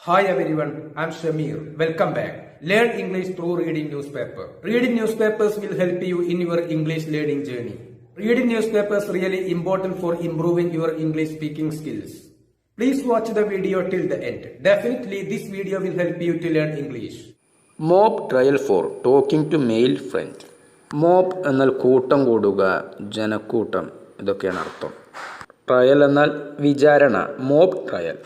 Hi everyone, I'm Shamir. Welcome back. Learn English through reading newspaper. Reading newspapers will help you in your English learning journey. Reading newspapers really important for improving your English speaking skills. Please watch the video till the end. Definitely this video will help you to learn English. Mob trial for talking to male friend. Mob എന്നാൽ കൂട്ടം കൂടുക, ജനക്കൂട്ടം, ഇതൊക്കെയാണ് അർത്ഥം. Trial എന്നാൽ വിചാരണ. Mob trial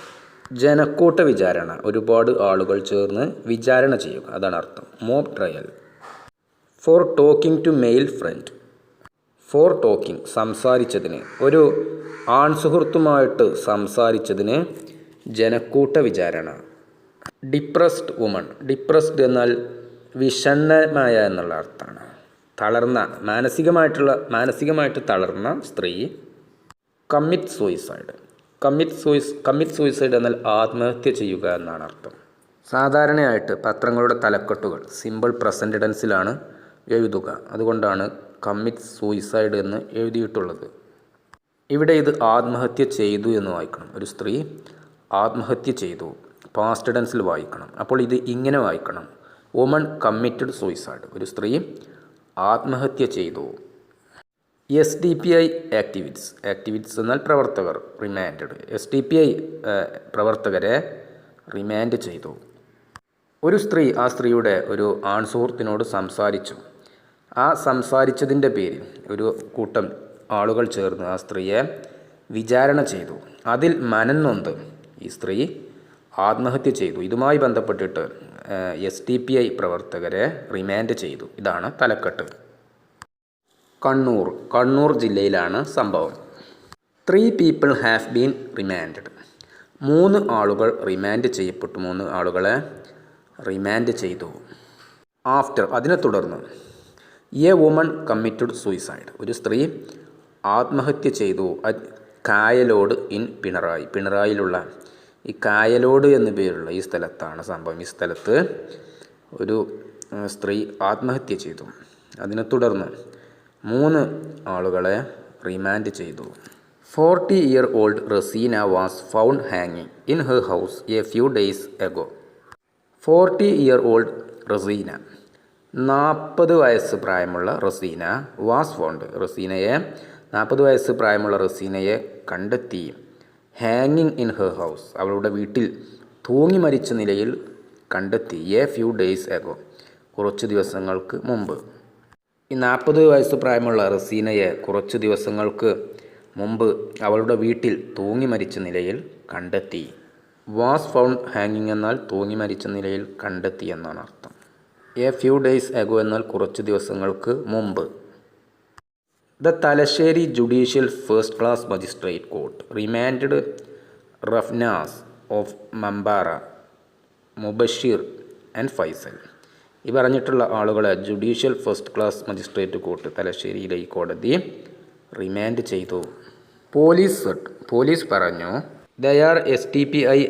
ജനക്കൂട്ട വിചാരണ, ഒരുപാട് ആളുകൾ ചേർന്ന് വിചാരണ ചെയ്യുക, അതാണ് അർത്ഥം. Mob trial. For talking to male friend. For talking സംസാരിച്ചതിന്, ഒരു ആൺസുഹൃത്തുമായിട്ട് സംസാരിച്ചതിന് ജനക്കൂട്ട വിചാരണ. Depressed woman. ഡിപ്രസ്ഡ് എന്നാൽ വിഷണ്ണമായ എന്നുള്ള അർത്ഥമാണ്. തളർന്ന, മാനസികമായിട്ട് തളർന്ന സ്ത്രീ. Commit suicide. കമ്മിറ്റ് സൂയിസൈഡ് എന്നാൽ ആത്മഹത്യ ചെയ്യുക എന്നാണ് അർത്ഥം. സാധാരണയായിട്ട് പത്രങ്ങളുടെ തലക്കെട്ടുകൾ സിമ്പിൾ പ്രസൻറ്റ് ടെൻസിലാണ് എഴുതുക. അതുകൊണ്ടാണ് കമ്മിറ്റ് സൂയിസൈഡ് എന്ന് എഴുതിയിട്ടുള്ളത്. ഇവിടെ ഇത് ആത്മഹത്യ ചെയ്തു എന്ന് വായിക്കണം. ഒരു സ്ത്രീ ആത്മഹത്യ ചെയ്തു, പാസ്റ്റ് ടെൻസിൽ വായിക്കണം. അപ്പോൾ ഇത് ഇങ്ങനെ വായിക്കണം: വുമൺ കമ്മിറ്റഡ് സൂയിസൈഡ്. ഒരു സ്ത്രീ ആത്മഹത്യ ചെയ്തു. SDPI ആക്ടിവിറ്റ്സ്. ആക്ടിവിറ്റ്സ് എന്നാൽ പ്രവർത്തകർ. റിമാൻഡഡ്. SDPI പ്രവർത്തകരെ റിമാൻഡ് ചെയ്തു. ഒരു സ്ത്രീ ആ സ്ത്രീയുടെ ഒരു ആൺസുഹൃത്തിനോട് സംസാരിച്ചു. ആ സംസാരിച്ചതിൻ്റെ പേരിൽ ഒരു കൂട്ടം ആളുകൾ ചേർന്ന് ആ സ്ത്രീയെ വിചാരണ ചെയ്തു. അതിൽ മനംനൊന്ത് ഈ സ്ത്രീ ആത്മഹത്യ ചെയ്തു. ഇതുമായി ബന്ധപ്പെട്ടിട്ട് SDPI പ്രവർത്തകരെ റിമാൻഡ് ചെയ്തു. ഇതാണ് തലക്കെട്ട്. കണ്ണൂർ ജില്ലയിലാണ് സംഭവം. 3 people have been remanded. 3 ആളുകൾ റിമാൻഡ് ചെയ്യപ്പെട്ടു. 3 ആളുകളെ റിമാൻഡ് ചെയ്തു. ആഫ്റ്റർ അതിനെ തുടർന്ന് എ വുമൺ കമ്മിറ്റഡ് സൂയിസൈഡ്. ഒരു സ്ത്രീ ആത്മഹത്യ ചെയ്തു. കായലോട് ഇൻ പിണറായി. പിണറായിലുള്ള ഈ കായലോട് എന്നു പേരുള്ള ഈ സ്ഥലത്താണ് സംഭവം. ഈ സ്ഥലത്ത് ഒരു സ്ത്രീ ആത്മഹത്യ ചെയ്തു. അതിനെ തുടർന്ന് 3 ആളുകളെ റിമാൻഡ് ചെയ്തു. 40-year-old റസീന വാസ് ഫൗണ്ട് ഹാങ്ങിങ് in her house a few days ago. 40-year-old Raseena, 40 വയസ്സ് പ്രായമുള്ള റസീന, വാസ് ഫൗണ്ട് റസീനയെ, 40 വയസ്സ് പ്രായമുള്ള റസീനയെ കണ്ടെത്തി. ഹാങ്ങിങ് ഇൻ ഹെർ ഹൗസ് അവളുടെ വീട്ടിൽ തൂങ്ങി മരിച്ച നിലയിൽ കണ്ടെത്തി. എ ഫ്യൂ ഡേയ്സ് എഗോ കുറച്ച് ദിവസങ്ങൾക്ക് മുമ്പ്. ഈ 40 വയസ്സ് പ്രായമുള്ള റസീനയെ കുറച്ച് ദിവസങ്ങൾക്ക് മുമ്പ് അവളുടെ വീട്ടിൽ തൂങ്ങി മരിച്ച നിലയിൽ കണ്ടെത്തി. വാസ് ഫൗണ്ട് ഹാങ്ങിങ് എന്നാൽ തൂങ്ങി മരിച്ച നിലയിൽ കണ്ടെത്തി എന്നാണ് അർത്ഥം. എ ഫ്യൂ ഡേയ്സ് എഗോ എന്നാൽ കുറച്ച് ദിവസങ്ങൾക്ക് മുമ്പ്. The Thalassery judicial first class magistrate court remanded Rafnas of Mampara, Mubasheer and Faisal. ഈ പറഞ്ഞിട്ടുള്ള ആളുകളെ judicial first class magistrate court, തലശ്ശേരിയിലെ ഈ കോടതി റിമാൻഡ് ചെയ്തു. പോലീസ് പറഞ്ഞു ദേ ആർ SDPI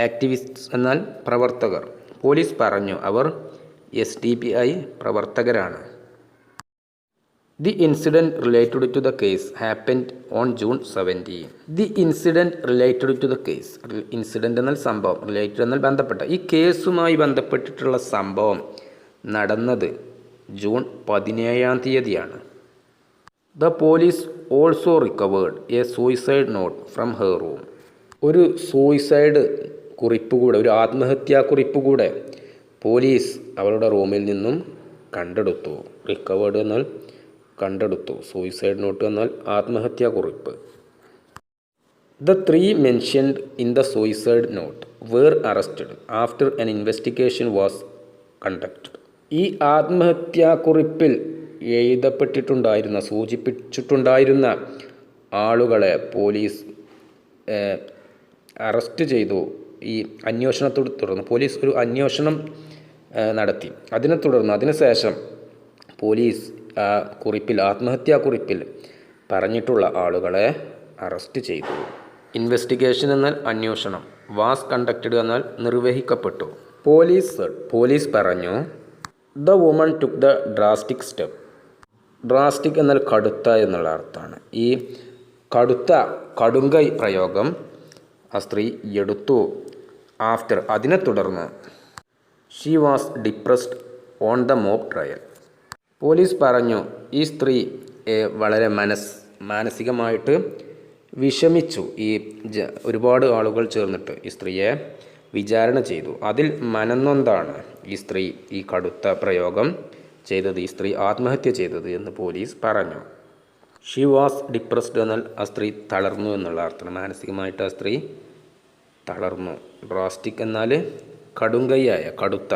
ആക്ടിവിസ്റ്റ്സ് എന്നാൽ പ്രവർത്തകർ. പോലീസ് പറഞ്ഞു അവർ SDPI പ്രവർത്തകരാണ്. The incident related to the case happened on June 17. The incident related to the case. Incident എന്നാൽ സംഭവം, റിലേറ്റഡ് എന്നാൽ ബന്ധപ്പെട്ട. ഈ കേസുമായി ബന്ധപ്പെട്ടിട്ടുള്ള സംഭവം നടന്നത് ജൂൺ 17 the police also recovered a suicide note from her room. ഒരു സൂയിസൈഡ് കുറിപ്പ് കൂടെ, ഒരു ആത്മഹത്യാ കുറിപ്പ് കൂടെ പോലീസ് അവളുടെ റൂമിൽ നിന്നും കണ്ടെടുത്തു. റിക്കവേർഡ് എന്നാൽ കണ്ടെടുത്തു. സൂയിസൈഡ് നോട്ട് എന്നാൽ ആത്മഹത്യാ കുറിപ്പ്. The 3 mentioned in the suicide note were arrested after an investigation was conducted. ഈ ആത്മഹത്യാക്കുറിപ്പിൽ സൂചിപ്പിച്ചിട്ടുണ്ടായിരുന്ന ആളുകളെ പോലീസ് അറസ്റ്റ് ചെയ്തു. ഈ അന്വേഷണത്തോട് തുടർന്ന് പോലീസ് ഒരു അന്വേഷണം നടത്തി. അതിനുശേഷം പോലീസ് ആ കുറിപ്പിൽ, ആത്മഹത്യാക്കുറിപ്പിൽ പറഞ്ഞിട്ടുള്ള ആളുകളെ അറസ്റ്റ് ചെയ്തു. ഇൻവെസ്റ്റിഗേഷൻ എന്നാൽ അന്വേഷണം. വാസ് കണ്ടക്റ്റഡ് എന്നാൽ നിർവഹിക്കപ്പെട്ടു. പോലീസ് പറഞ്ഞു the woman took the drastic step. Drastic എന്നാൽ കടുത്ത എന്നുള്ള അർത്ഥമാണ്. ഈ കടുങ്കൈ പ്രയോഗം ആ സ്ത്രീ എടുത്തു. ആഫ്റ്റർ അതിനെ തുടർന്ന് she was depressed on the mob trial. Police പറഞ്ഞു ഈ സ്ത്രീ വളരെ മാനസികമായിട്ട് വിഷമിച്ചു. ഒരുപാട് ആളുകൾ ചേർന്നിട്ട് ഈ സ്ത്രീയെ വിചാരണ ചെയ്തു. അതിൽ മനംനൊന്താണ് ഈ സ്ത്രീ ഈ കടുത്ത പ്രയോഗം ചെയ്തത്, ഈ സ്ത്രീ ആത്മഹത്യ ചെയ്തത് എന്ന് പോലീസ് പറഞ്ഞു. ഷീ വാസ് ഡിപ്രസ്ഡ് എന്നാൽ ആ സ്ത്രീ തളർന്നു എന്നുള്ള അർത്ഥം. മാനസികമായിട്ട് ആ സ്ത്രീ തളർന്നു. ഡ്രാസ്റ്റിക് എന്നാൽ കടുങ്കൈയായ കടുത്ത.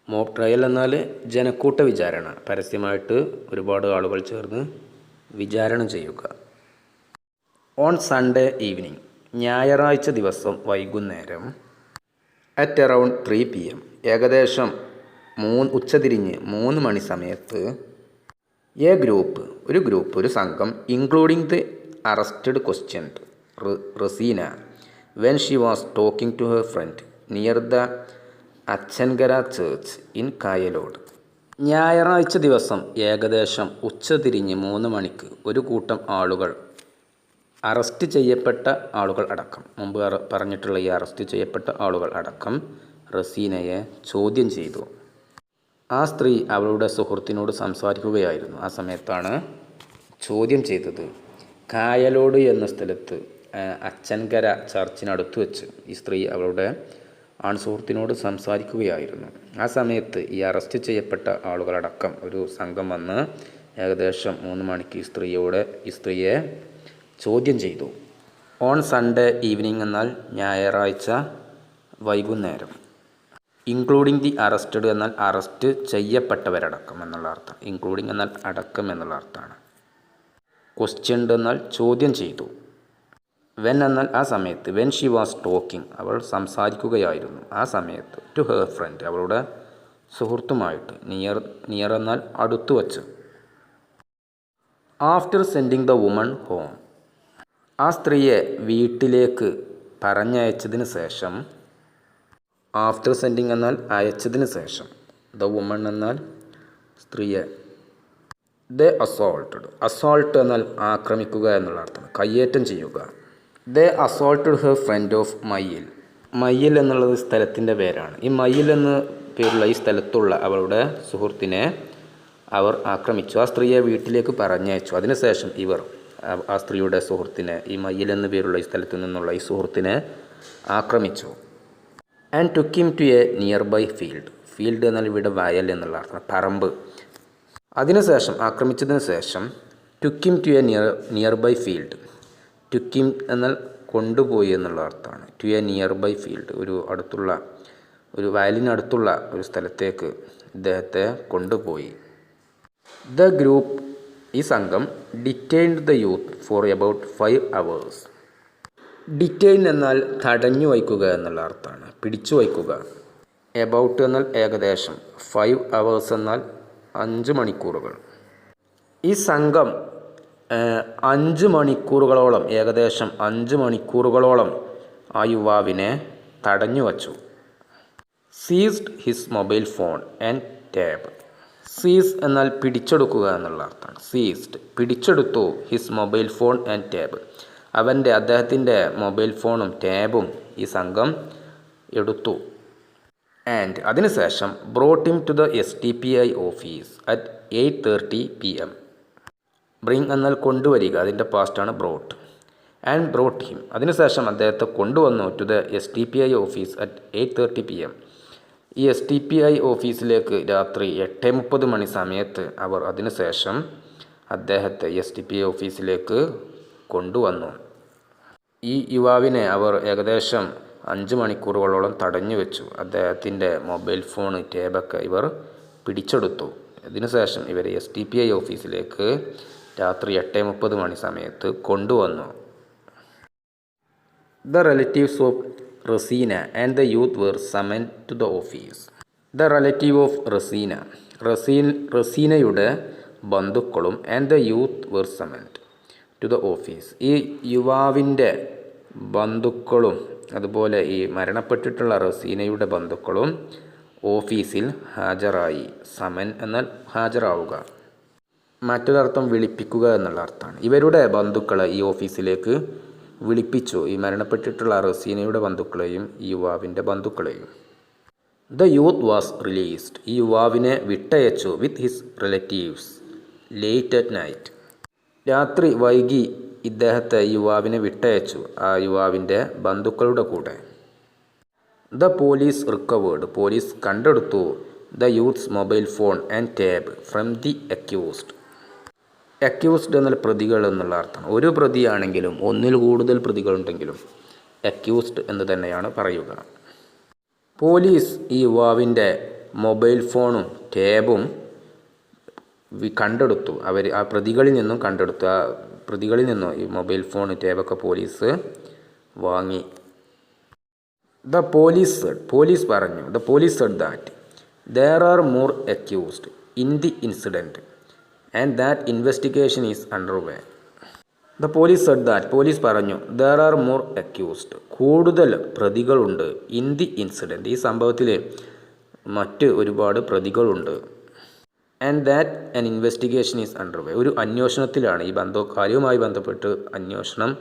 മോബ് ട്രയൽ എന്നാൽ ജനക്കൂട്ട വിചാരണ, പരസ്യമായിട്ട് ഒരുപാട് ആളുകൾ ചേർന്ന് വിചാരണ ചെയ്യുക. ഓൺ സൺഡേ ഈവനിങ് ഞായറാഴ്ച ദിവസം വൈകുന്നേരം അറ്റ് അറൗണ്ട് 3 PM ഏകദേശം ഉച്ചതിരിഞ്ഞ് 3 മണി സമയത്ത് ഒരു സംഘം including the arrested questioned Raseena when she was talking to her friend near the Achankara church in Kayalode. ഞായറാഴ്ച ദിവസം ഏകദേശം ഉച്ചതിരിഞ്ഞ് 3 മണിക്ക് ഒരു കൂട്ടം ആളുകൾ, അറസ്റ്റ് ചെയ്യപ്പെട്ട ആളുകൾ അടക്കം, മുമ്പ് പറഞ്ഞിട്ടുള്ള ഈ അറസ്റ്റ് ചെയ്യപ്പെട്ട ആളുകൾ അടക്കം റസീനയെ ചോദ്യം ചെയ്തു. ആ സ്ത്രീ അവളുടെ സുഹൃത്തിനോട് സംസാരിക്കുകയായിരുന്നു. ആ സമയത്താണ് ചോദ്യം ചെയ്തത്. കായലോട് എന്ന സ്ഥലത്ത് അച്ചൻകര ചർച്ചിനടുത്ത് വെച്ച് ഈ സ്ത്രീ അവളുടെ ആൺസുഹൃത്തിനോട് സംസാരിക്കുകയായിരുന്നു. ആ സമയത്ത് ഈ അറസ്റ്റ് ചെയ്യപ്പെട്ട ആളുകളടക്കം ഒരു സംഘം വന്ന് ഏകദേശം 3 മണിക്ക് ഈ സ്ത്രീയെ ചോദ്യം ചെയ്തു. ഓൺ സൺഡേ ഈവനിങ് എന്നാൽ ഞായറാഴ്ച വൈകുന്നേരം. ഇൻക്ലൂഡിംഗ് ദി അറസ്റ്റഡ് എന്നാൽ അറസ്റ്റ് ചെയ്യപ്പെട്ടവരടക്കം എന്നുള്ള അർത്ഥം. ഇൻക്ലൂഡിംഗ് എന്നാൽ അടക്കം എന്നുള്ള അർത്ഥമാണ്. ക്വസ്റ്റ്യൻഡ് എന്നാൽ ചോദ്യം ചെയ്തു. വെൻ എന്നാൽ ആ സമയത്ത്. വെൻ ഷി വാസ് ടോക്കിംഗ് അവൾ സംസാരിക്കുകയായിരുന്നു. ആ സമയത്ത്. ടു ഹെർ ഫ്രണ്ട് അവളുടെ സുഹൃത്തുമായിട്ട്. നിയർ എന്നാൽ അടുത്തു വച്ച്. After sending the woman home ആ സ്ത്രീയെ വീട്ടിലേക്ക് പറഞ്ഞയച്ചതിന് ശേഷം. ആഫ്റ്റർ സെൻഡിങ് എന്നാൽ അയച്ചതിന് ശേഷം. ദ വുമൺ എന്നാൽ സ്ത്രീയെ. ദേ അസോൾട്ട് എന്നാൽ ആക്രമിക്കുക എന്നുള്ള അർത്ഥം, കയ്യേറ്റം ചെയ്യുക. They assaulted her friend of Mayyil എന്നുള്ളത് സ്ഥലത്തിൻ്റെ പേരാണ്. ഈ മയ്യിൽ എന്ന് പേരുള്ള ഈ സ്ഥലത്തുള്ള അവളുടെ സുഹൃത്തിനെ അവർ ആക്രമിച്ചു. ആ സ്ത്രീയെ വീട്ടിലേക്ക് പറഞ്ഞയച്ചു. അതിനുശേഷം ഇവർ ആ സ്ത്രീയുടെ സുഹൃത്തിനെ, ഈ മയ്യിൽ എന്ന പേരുള്ള ഈ സ്ഥലത്തു നിന്നുള്ള ഈ സുഹൃത്തിനെ ആക്രമിച്ചു. And took him to a nearby field എന്നാൽ ഇവിടെ വയൽ എന്നുള്ള അർത്ഥം, പറമ്പ്. അതിനുശേഷം ആക്രമിച്ചതിന് ശേഷം took him to a nearby field. Took him എന്നാൽ കൊണ്ടുപോയി എന്നുള്ള അർത്ഥമാണ്. To a nearby field ഒരു വയലിനടുത്തുള്ള ഒരു സ്ഥലത്തേക്ക് ഇദ്ദേഹത്തെ കൊണ്ടുപോയി. ദ ഗ്രൂപ്പ് ഈ സംഘം detained the youth for about 5 hours. Detain എന്നാൽ തടഞ്ഞു വയ്ക്കുക എന്നുള്ള അർത്ഥമാണ്, പിടിച്ചു വയ്ക്കുക. എബൌട്ട് എന്നാൽ ഏകദേശം. 5 hours എന്നാൽ 5 മണിക്കൂറുകൾ. ഈ സംഘം 5 മണിക്കൂറുകളോളം, ഏകദേശം 5 മണിക്കൂറുകളോളം ആ യുവാവിനെ തടഞ്ഞു വച്ചു. Seized his mobile phone and tab. Seize എന്നാൽ പിടിച്ചെടുക്കുക എന്നുള്ള അർത്ഥമാണ്. സീസ്ഡ് പിടിച്ചെടുത്തു. His mobile phone and tab അദ്ദേഹത്തിൻ്റെ മൊബൈൽ ഫോണും ടാബും ഈ സംഘം എടുത്തു. ആൻഡ് അതിനുശേഷം brought him to the STPI office at 8:30 PM. Bring എന്നാൽ കൊണ്ടുവരിക, അതിൻ്റെ പാസ്റ്റാണ് ബ്രോട്ട്. ആൻഡ് ബ്രോട്ട് ഹിം അതിനുശേഷം അദ്ദേഹത്തെ കൊണ്ടുവന്നു to the STPI office at 8:30 PM. ഈ STPI ഓഫീസിലേക്ക് രാത്രി 8:30 മണി സമയത്ത് അവർ അതിനുശേഷം അദ്ദേഹത്തെ STPI ഓഫീസിലേക്ക് കൊണ്ടുവന്നു. ഈ യുവാവിനെ അവർ ഏകദേശം 5 മണിക്കൂറുകളോളം തടഞ്ഞു വെച്ചു. അദ്ദേഹത്തിൻ്റെ മൊബൈൽ ഫോൺ, ടാബൊക്കെ ഇവർ പിടിച്ചെടുത്തു. ഇതിനുശേഷം ഇവരെ STPI ഓഫീസിലേക്ക് രാത്രി 8:30 മണി സമയത്ത് കൊണ്ടുവന്നു. The relatives of Raseena and the youth were summoned to the office. The relative of റസീനയുടെ ബന്ധുക്കളും and the youth were summoned to the office. ഈ യുവാവിൻ്റെ ബന്ധുക്കളും അതുപോലെ ഈ മരണപ്പെട്ടിട്ടുള്ള റസീനയുടെ ബന്ധുക്കളും ഓഫീസിൽ ഹാജരായി. സമൻ എന്നാൽ ഹാജരാവുക. മറ്റൊരർത്ഥം വിളിപ്പിക്കുക എന്നുള്ള അർത്ഥമാണ്. ഇവരുടെ ബന്ധുക്കളെ ഈ ഓഫീസിലേക്ക് വിളിപ്പിച്ചു ഈ മരണപ്പെട്ടിട്ടുള്ള റസീനയുടെ ബന്ധുക്കളെയും ഈ യുവാവിൻ്റെ ബന്ധുക്കളെയും. The youth was released. ഈ യുവാവിനെ വിട്ടയച്ചു with his relatives late at night. രാത്രി വൈകി ഇദ്ദേഹത്തെ യുവാവിനെ വിട്ടയച്ചു ആ യുവാവിൻ്റെ ബന്ധുക്കളുടെ കൂടെ. The police recovered. പോലീസ് കണ്ടെടുത്തു the youths mobile phone and tab from the accused. Accused എന്നാൽ പ്രതികൾ എന്നുള്ള അർത്ഥം. ഒരു പ്രതിയാണെങ്കിലും ഒന്നിൽ കൂടുതൽ പ്രതികളുണ്ടെങ്കിലും അക്യൂസ്ഡ് എന്ന് തന്നെയാണ് പറയുക. പോലീസ് ഈ യുവാവിൻ്റെ മൊബൈൽ ഫോണും ടാബും കണ്ടെടുത്തു. ആ പ്രതികളിൽ നിന്നും കണ്ടെടുത്തു. ആ പ്രതികളിൽ നിന്നും ഈ മൊബൈൽ ഫോൺ ടാബൊക്കെ പോലീസ് വാങ്ങി. പോലീസ് പറഞ്ഞു the police said that there are more accused in the incident and that investigation is underway. The police said that. Police പറഞ്ഞു there are more accused. കൂടുതൽ പ്രതികളുണ്ട് in the incident. ഈ സംഭവത്തിൽ മറ്റ് ഒരുപാട് പ്രതികളുണ്ട്. and that an investigation is underway. ഒരു അന്വേഷണത്തിലാണ്. ഈ കാര്യവുമായി ബന്ധപ്പെട്ട് അന്വേഷണം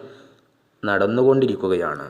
നടന്നുകൊണ്ടിരിക്കുകയാണ്.